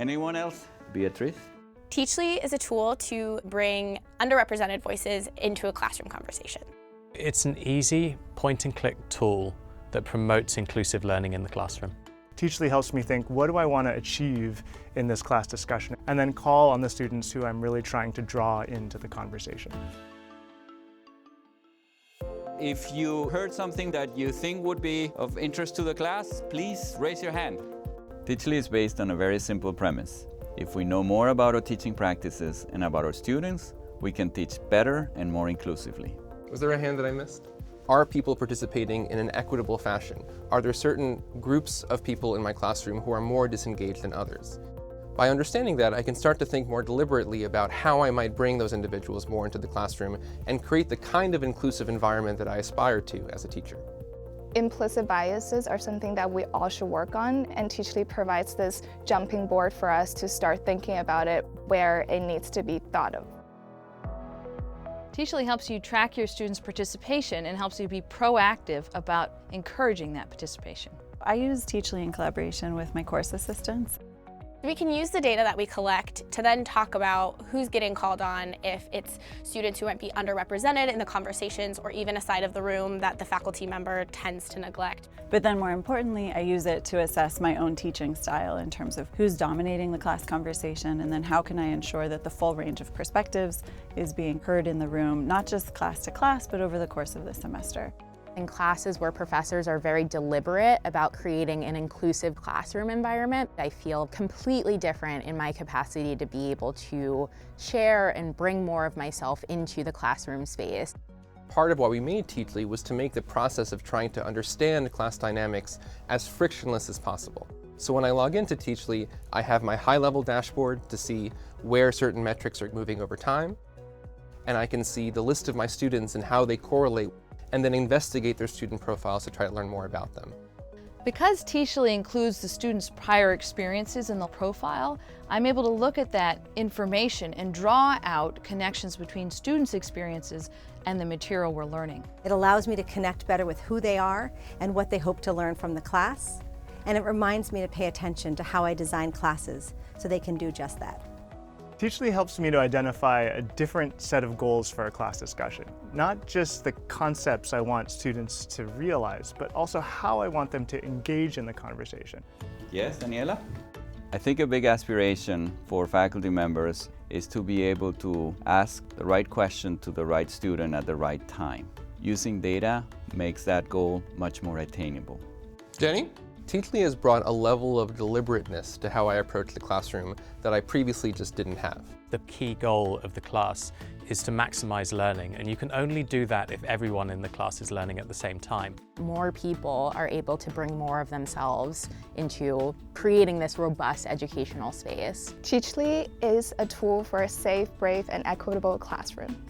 Anyone else? Beatrice? Teachly is a tool to bring underrepresented voices into a classroom conversation. It's an easy point-and-click tool that promotes inclusive learning in the classroom. Teachly helps me think, what do I want to achieve in this class discussion? And then call on the students who I'm really trying to draw into the conversation. If you heard something that you think would be of interest to the class, please raise your hand. Teachly is based on a very simple premise. If we know more about our teaching practices and about our students, we can teach better and more inclusively. Was there a hand that I missed? Are people participating in an equitable fashion? Are there certain groups of people in my classroom who are more disengaged than others? By understanding that, I can start to think more deliberately about how I might bring those individuals more into the classroom and create the kind of inclusive environment that I aspire to as a teacher. Implicit biases are something that we all should work on, and Teachly provides this jumping board for us to start thinking about it where it needs to be thought of. Teachly helps you track your students' participation and helps you be proactive about encouraging that participation. I use Teachly in collaboration with my course assistants. We can use the data that we collect to then talk about who's getting called on, if it's students who might be underrepresented in the conversations or even a side of the room that the faculty member tends to neglect. But then more importantly, I use it to assess my own teaching style in terms of who's dominating the class conversation, and then how can I ensure that the full range of perspectives is being heard in the room, not just class to class, but over the course of the semester. In classes where professors are very deliberate about creating an inclusive classroom environment, I feel completely different in my capacity to be able to share and bring more of myself into the classroom space. Part of why we made Teachly was to make the process of trying to understand class dynamics as frictionless as possible. So when I log into Teachly, I have my high-level dashboard to see where certain metrics are moving over time, and I can see the list of my students and how they correlate, and then investigate their student profiles to try to learn more about them. Because Teachly includes the students' prior experiences in the profile, I'm able to look at that information and draw out connections between students' experiences and the material we're learning. It allows me to connect better with who they are and what they hope to learn from the class, and it reminds me to pay attention to how I design classes so they can do just that. Teachly helps me to identify a different set of goals for a class discussion. Not just the concepts I want students to realize, but also how I want them to engage in the conversation. Yes, Daniela? I think a big aspiration for faculty members is to be able to ask the right question to the right student at the right time. Using data makes that goal much more attainable. Jenny? Teachly has brought a level of deliberateness to how I approach the classroom that I previously just didn't have. The key goal of the class is to maximize learning, and you can only do that if everyone in the class is learning at the same time. More people are able to bring more of themselves into creating this robust educational space. Teachly is a tool for a safe, brave, and equitable classroom.